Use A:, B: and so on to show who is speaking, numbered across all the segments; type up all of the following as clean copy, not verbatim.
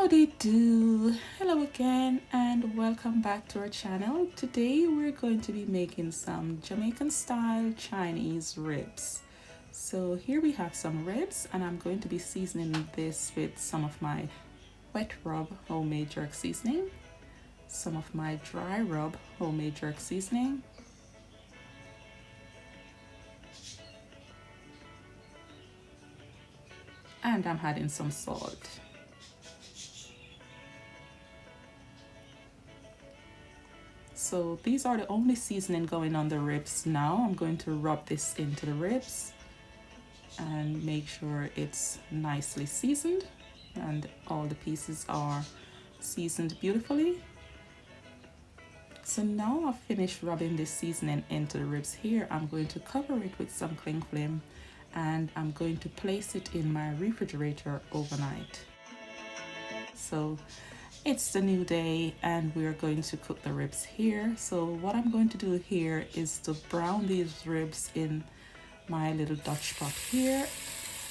A: Howdy do, hello again and welcome back to our channel. Today we're going to be making some Jamaican style Chinese ribs. So here we have some ribs and I'm going to be seasoning this with some of my wet rub homemade jerk seasoning, some of my dry rub homemade jerk seasoning, and I'm adding some salt. So these are the only seasoning going on the ribs now. I'm going to rub this into the ribs and make sure it's nicely seasoned and all the pieces are seasoned beautifully. So now I've finished rubbing this seasoning into the ribs here. I'm going to cover it with some cling film and I'm going to place it in my refrigerator overnight. So it's the new day and we're going to cook the ribs here. So what I'm going to do here is to brown these ribs in my little Dutch pot here,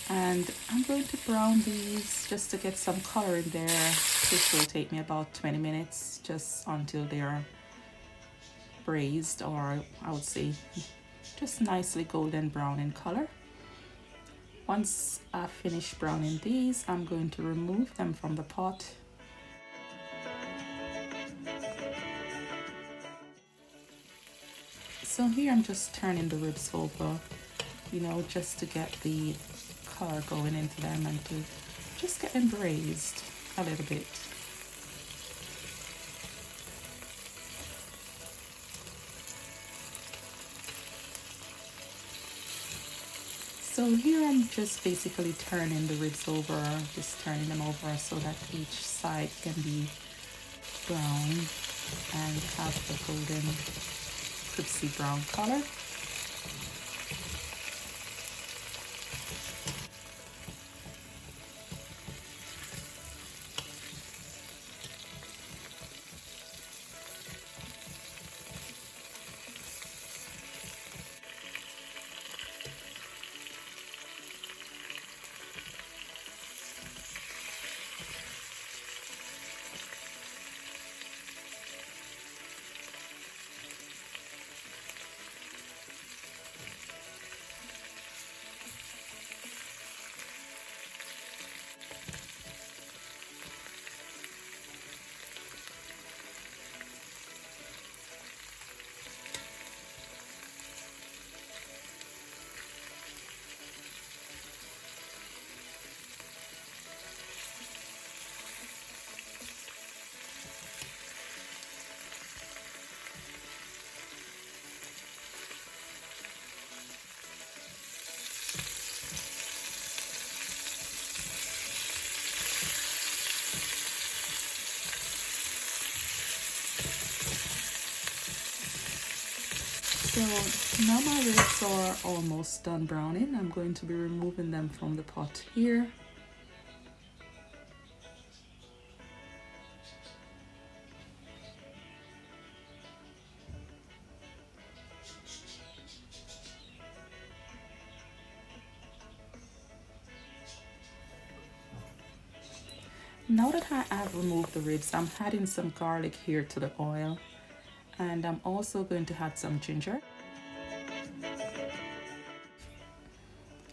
A: and I'm going to brown these just to get some color in there. This will take me about 20 minutes just until they are braised, or I would say just nicely golden brown in color. Once I finish browning these, I'm going to remove them from the pot. So here I'm just turning the ribs over, just to get the color going into them and to just get them braised a little bit. So here I'm just basically turning the ribs over, just turning them over so that each side can be brown and have the golden crispy brown color. So now my ribs are almost done browning. I'm going to be removing them from the pot here. Now that I have removed the ribs, I'm adding some garlic here to the oil, and I'm also going to add some ginger.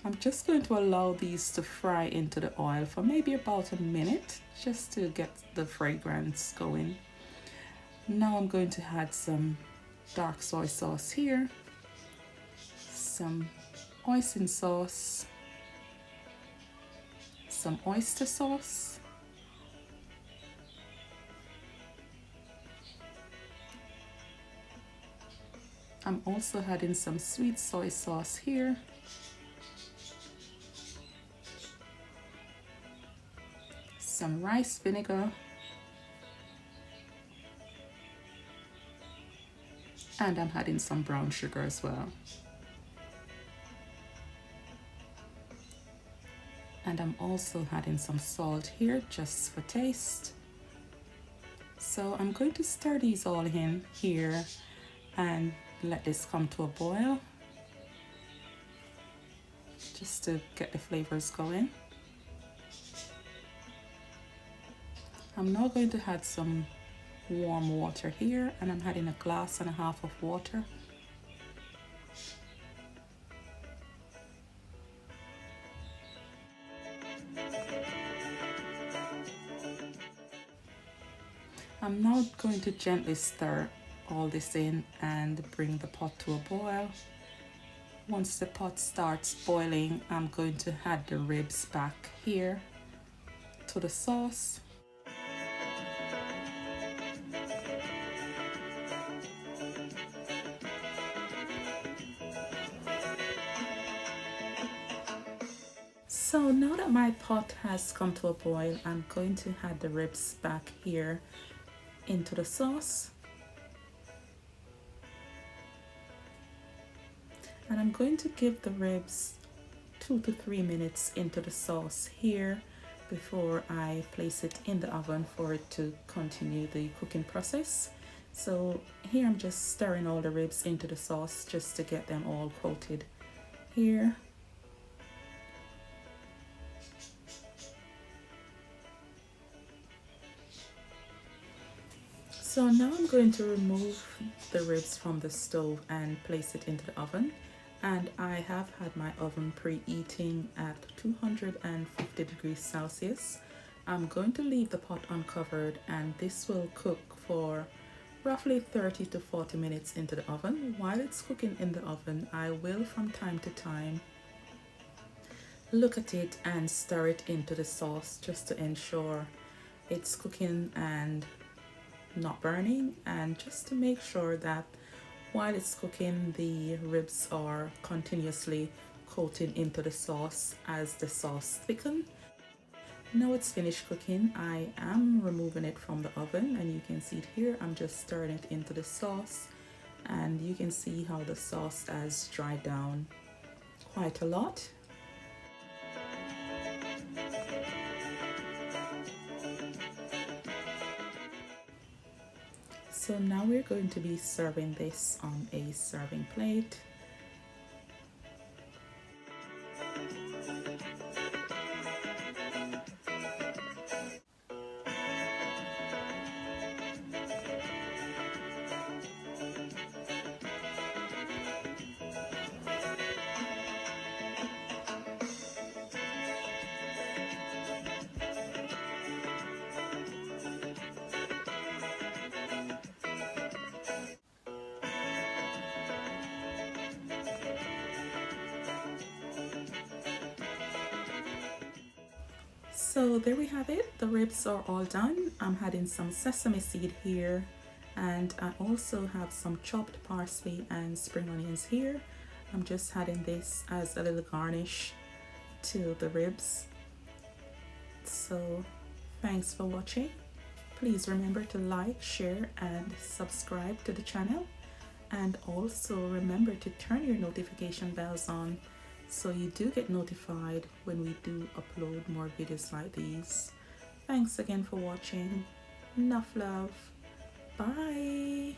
A: I'm just going to allow these to fry into the oil for maybe about a minute, just to get the fragrance going. Now I'm going to add some dark soy sauce here, some hoisin sauce, some oyster sauce, I'm also adding some sweet soy sauce here, some rice vinegar, and I'm adding some brown sugar as well. And I'm also adding some salt here just for taste. So I'm going to stir these all in here and let this come to a boil just to get the flavors going. I'm now going to add some warm water here, and I'm adding 1.5 glasses of water. I'm now going to gently stir all this in and bring the pot to a boil. Once the pot starts boiling, I'm going to add the ribs back here to the sauce. So now that my pot has come to a boil, I'm going to add the ribs back here into the sauce. And I'm going to give the ribs 2 to 3 minutes into the sauce here before I place it in the oven for it to continue the cooking process. So here I'm just stirring all the ribs into the sauce just to get them all coated here. So now I'm going to remove the ribs from the stove and place it into the oven. And I have had my oven preheating at 250 degrees Celsius. I'm going to leave the pot uncovered, and this will cook for roughly 30 to 40 minutes into the oven. While it's cooking in the oven, I will from time to time look at it and stir it into the sauce just to ensure it's cooking and not burning, and just to make sure that while it's cooking, the ribs are continuously coating into the sauce as the sauce thickens. Now it's finished cooking. I am removing it from the oven, and you can see it here. I'm just stirring it into the sauce, and you can see how the sauce has dried down quite a lot. So now we're going to be serving this on a serving plate. So there we have it. The ribs are all done. I'm adding some sesame seed here, and I also have some chopped parsley and spring onions here. I'm just adding this as a little garnish to the ribs. So thanks for watching. Please remember to like, share and subscribe to the channel, and also remember to turn your notification bells on so you do get notified when we do upload more videos like these. Thanks again for watching. Nuff love. Bye.